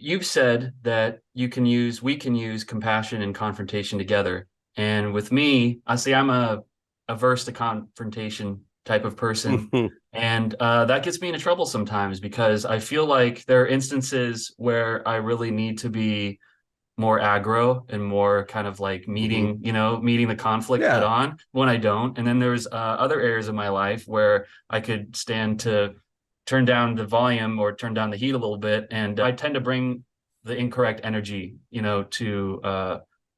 you've said that we can use compassion and confrontation together. And with me, I see I'm a averse to confrontation type of person. And that gets me into trouble sometimes because I feel like there are instances where I really need to be more aggro and more kind of like Hmm. meeting the conflict head Yeah. on when I don't. And then there's other areas of my life where I could stand to turn down the volume or turn down the heat a little bit. And I tend to bring the incorrect energy,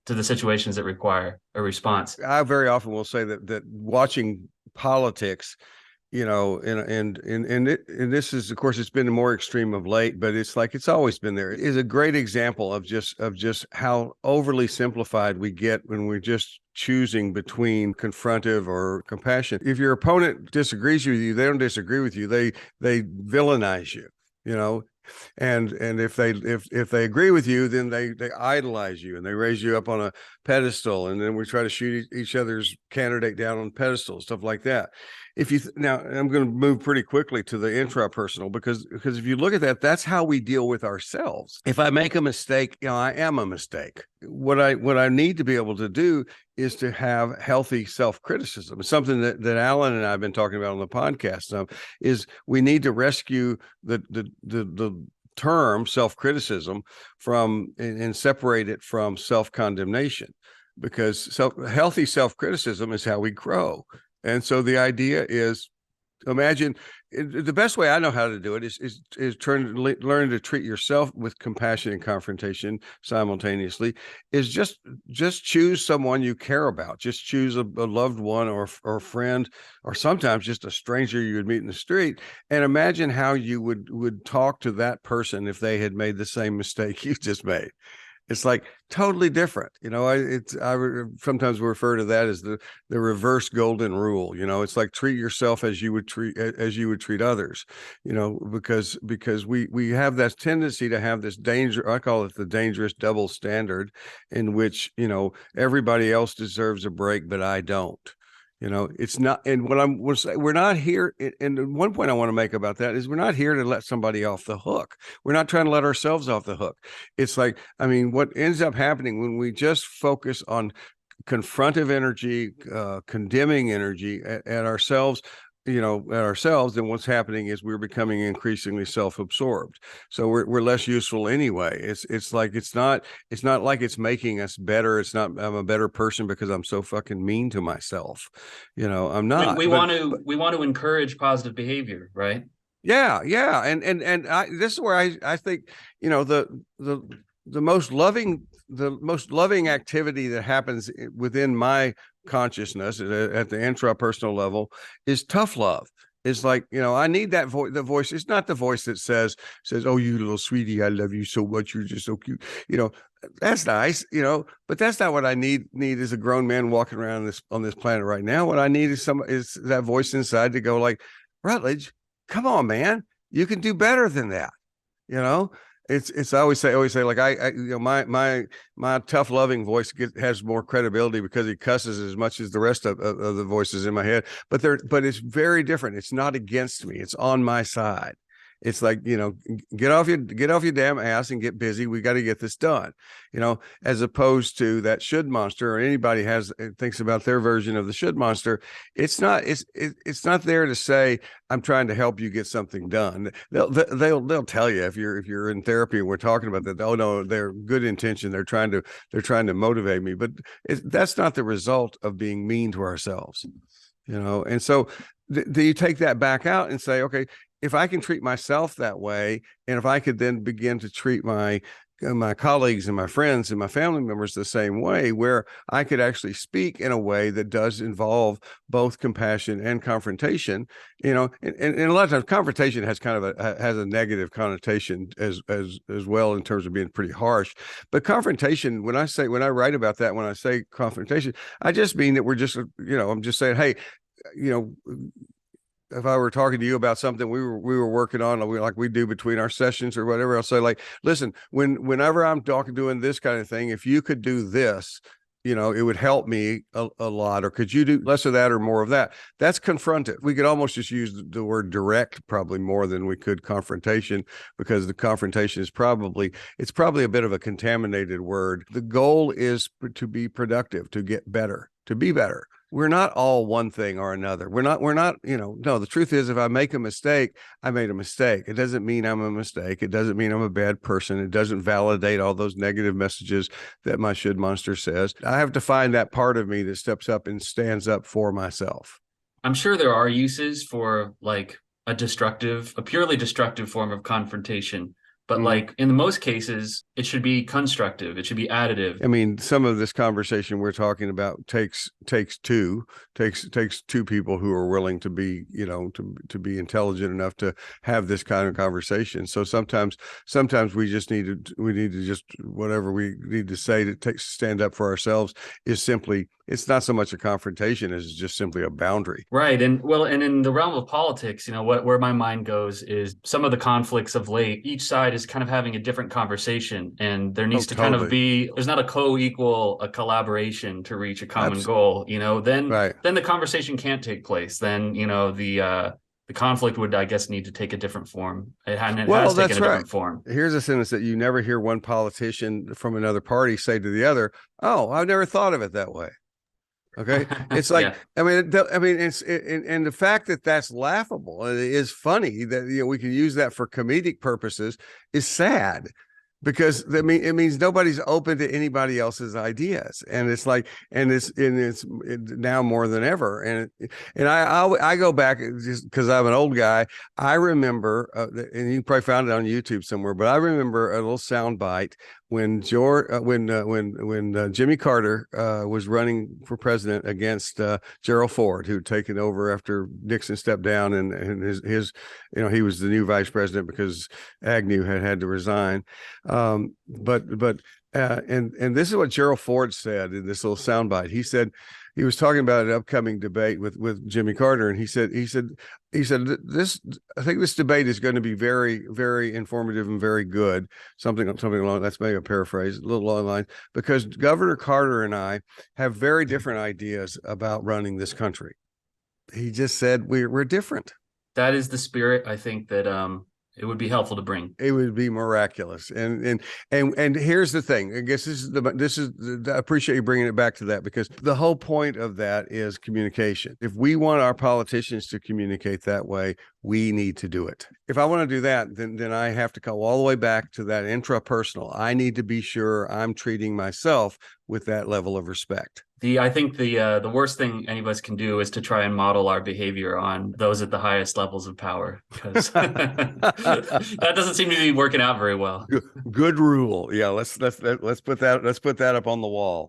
to the situations that require a response. I very often will say that watching politics, and this is, of course, it's been more extreme of late, but it's like it's always been there. It is a great example of just how overly simplified we get when we're just choosing between confrontive or compassion. If your opponent disagrees with you, they don't disagree with you. They villainize you, you know, and if they agree with you, then they idolize you and they raise you up on a pedestal, and then we try to shoot each other's candidate down on pedestals, stuff like that. If you now, I'm going to move pretty quickly to the intrapersonal, because if you look at that, that's how we deal with ourselves. If I make a mistake, I am a mistake. What I need to be able to do is to have healthy self-criticism. Something that Alan and I have been talking about on the podcast, is we need to rescue the term self-criticism from and separate it from self-condemnation, because healthy self-criticism is how we grow. And so the idea is, imagine the best way I know how to do it is learn to treat yourself with compassion and confrontation simultaneously. Is just choose someone you care about. Just choose a loved one or a friend, or sometimes just a stranger you would meet in the street, and imagine how you would talk to that person if they had made the same mistake you just made. It's like totally different. I sometimes refer to that as the reverse golden rule. It's like treat yourself as you would treat others. Because we have that tendency to have this danger. I call it the dangerous double standard, in which everybody else deserves a break, but I don't. It's not. And what I'm was we're not here. And one point I want to make about that is we're not here to let somebody off the hook. We're not trying to let ourselves off the hook. It's like, I mean, what ends up happening when we just focus on confrontive energy, condemning energy at ourselves, then what's happening is we're becoming increasingly self-absorbed. So we're less useful anyway. It's like it's not like it's making us better. It's not I'm a better person because I'm so fucking mean to myself. I'm We, not. we But want to we want to encourage positive behavior, right? yeah, yeah, and this is where I think the the most loving activity that happens within my consciousness at the intrapersonal level is tough love. It's like, I need that voice. The voice is not the voice that says, "Oh, you little sweetie, I love you so much. You're just so cute." You know, that's nice. But that's not what I need as a grown man walking around on this planet right now. What I need is that voice inside to go like, Rutledge, come on, man, you can do better than that. You know, it's I always say like my tough loving voice has more credibility because he cusses as much as the rest of the voices in my head. But it's very different. It's not against me. It's on my side. It's like, get off your damn ass and get busy. We got to get this done, as opposed to that should monster, or anybody thinks about their version of the should monster. It's not there to say, I'm trying to help you get something done. They'll tell you if you're in therapy and we're talking about that. Oh no, they're good intention. They're trying to motivate me, but that's not the result of being mean to ourselves. And so you take that back out and say, okay, if I can treat myself that way, and if I could then begin to treat my colleagues and my friends and my family members the same way, where I could actually speak in a way that does involve both compassion and confrontation, and a lot of times confrontation has kind of has a negative connotation as well, in terms of being pretty harsh. But confrontation, when I write about that, when I say confrontation, I just mean that we're just, I'm just saying, hey, you know, if I were talking to you about something we were working on, like we do between our sessions or whatever, I'll say like, listen, whenever I'm doing this kind of thing, if you could do this, it would help me a lot, or could you do less of that or more of that? That's confrontive. We could almost just use the word direct probably more than we could confrontation, because the confrontation is it's probably a bit of a contaminated word. The goal is to be productive, to get better, to be better. We're not all one thing or another. We're not, no, the truth is, if I make a mistake, I made a mistake. It doesn't mean I'm a mistake. It doesn't mean I'm a bad person. It doesn't validate all those negative messages that my should monster says. I have to find that part of me that steps up and stands up for myself. I'm sure there are uses for like a purely destructive form of confrontation, but Mm-hmm. like in most cases, it should be constructive. It should be additive. I mean, some of this conversation we're talking about takes two people who are willing to be, to be intelligent enough to have this kind of conversation. So sometimes we need to just, whatever we need to say to stand up for ourselves is simply, it's not so much a confrontation as just simply a boundary. Right. And well, and in the realm of politics, where my mind goes is some of the conflicts of late, each side is kind of having a different conversation, and there Oh, needs to kind of totally. there's not a co-equal, a collaboration to reach a common Abs- goal, then right. then the conversation can't take place. Then, the conflict would, I guess, need to take a different form. It Well, has taken that's a right. different form. Here's a sentence that you never hear one politician from another party say to the other, "Oh, I've never thought of it that way." Okay, it's like, Yeah. and the fact that that's laughable, and it is funny that we can use that for comedic purposes, is sad, because it means nobody's open to anybody else's ideas, and it's like, it's now more than ever, and I go back, just because I'm an old guy. I remember, and you probably found it on YouTube somewhere, but I remember a little sound bite when Jimmy Carter was running for president against Gerald Ford, who'd taken over after Nixon stepped down, and his he was the new vice president because Agnew had to resign. And this is what Gerald Ford said in this little soundbite. He said, he was talking about an upcoming debate with Jimmy Carter, and he said this, I think this debate is going to be very, very informative and very good. Something along, that's maybe a paraphrase, a little along the line, because Governor Carter and I have very different ideas about running this country. He just said we're different. That is the spirit. I think that it would be helpful to bring. It would be miraculous. And here's the thing. I guess I appreciate you bringing it back to that, because the whole point of that is communication. If we want our politicians to communicate that way, we need to do it. If I want to do that, then I have to go all the way back to that intrapersonal. I need to be sure I'm treating myself with that level of respect. I think the worst thing any of us can do is to try and model our behavior on those at the highest levels of power, because that doesn't seem to be working out very well. Good rule. Yeah, let's put that up on the wall.